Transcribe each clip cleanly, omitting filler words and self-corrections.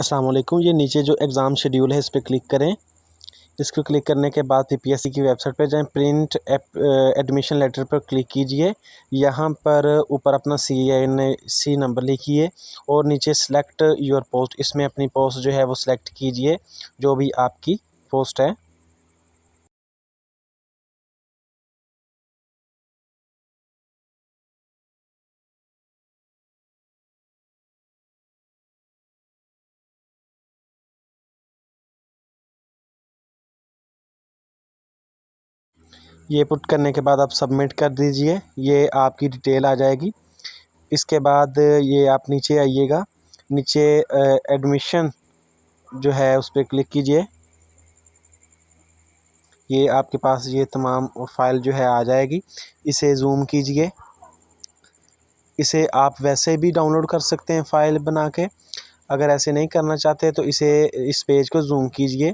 अस्सलाम वालेकुम। ये नीचे जो एग्ज़ाम शेड्यूल है इस पर क्लिक करें। इसको क्लिक करने के बाद पीपीएससी की वेबसाइट पर जाएं। प्रिंट एडमिशन लेटर पर क्लिक कीजिए। यहाँ पर ऊपर अपना CNC नंबर लिखिए और नीचे सेलेक्ट योर पोस्ट, इसमें अपनी पोस्ट जो है वो सिलेक्ट कीजिए, जो भी आपकी पोस्ट है। ये पुट करने के बाद आप सबमिट कर दीजिए, ये आपकी डिटेल आ जाएगी। इसके बाद ये आप नीचे आइएगा, नीचे एडमिशन जो है उस पर क्लिक कीजिए। ये आपके पास ये तमाम फ़ाइल जो है आ जाएगी। इसे ज़ूम कीजिए। इसे आप वैसे भी डाउनलोड कर सकते हैं फ़ाइल बना के। अगर ऐसे नहीं करना चाहते तो इस पेज को ज़ूम कीजिए।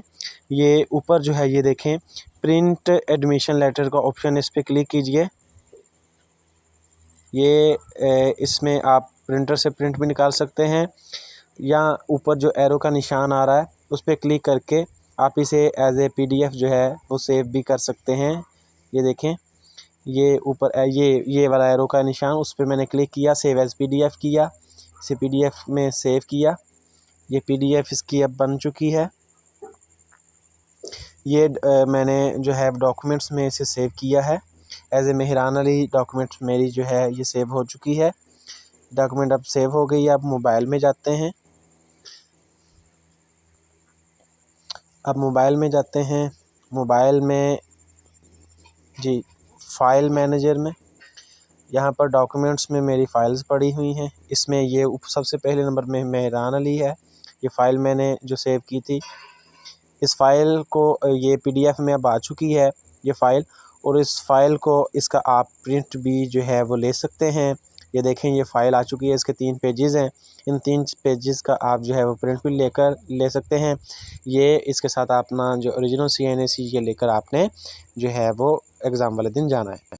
ये ऊपर जो है ये देखें, प्रिंट एडमिशन लेटर का ऑप्शन, इस पर क्लिक कीजिए। ये इसमें आप प्रिंटर से प्रिंट भी निकाल सकते हैं, या ऊपर जो एरो का निशान आ रहा है उस पर क्लिक करके आप इसे एज ए PDF जो है वो सेव भी कर सकते हैं। ये देखें, ये ऊपर ये वाला एरो का निशान, उस पर मैंने क्लिक किया, सेव एज PDF किया, इसे PDF में सेव किया। ये PDF इसकी अब बन चुकी है। ये मैंने जो है डॉक्यूमेंट्स में इसे सेव किया है। As a Mehran Ali documents मेरी जो है ये सेव हो चुकी है। डॉक्यूमेंट अब सेव हो गई है। अब मोबाइल में जाते हैं। अब मोबाइल में जाते हैं। मोबाइल में जी, फ़ाइल मैनेजर में यहाँ पर डॉक्यूमेंट्स में मेरी फ़ाइल्स पड़ी हुई हैं। इसमें ये सबसे पहले नंबर में मेहरान अली है। ये फ़ाइल मैंने जो सेव की थी, इस फ़ाइल को ये PDF में अब आ चुकी है ये फ़ाइल, और इस फ़ाइल को इसका आप प्रिंट भी जो है वो ले सकते हैं। ये देखें, ये फ़ाइल आ चुकी है। इसके 3 पेजेस हैं। इन 3 पेजेस का आप जो है वो प्रिंट भी ले सकते हैं। ये इसके साथ अपना जो ओरिजिनल CNC ये लेकर आपने जो है वो एग्ज़ाम वाले दिन जाना है।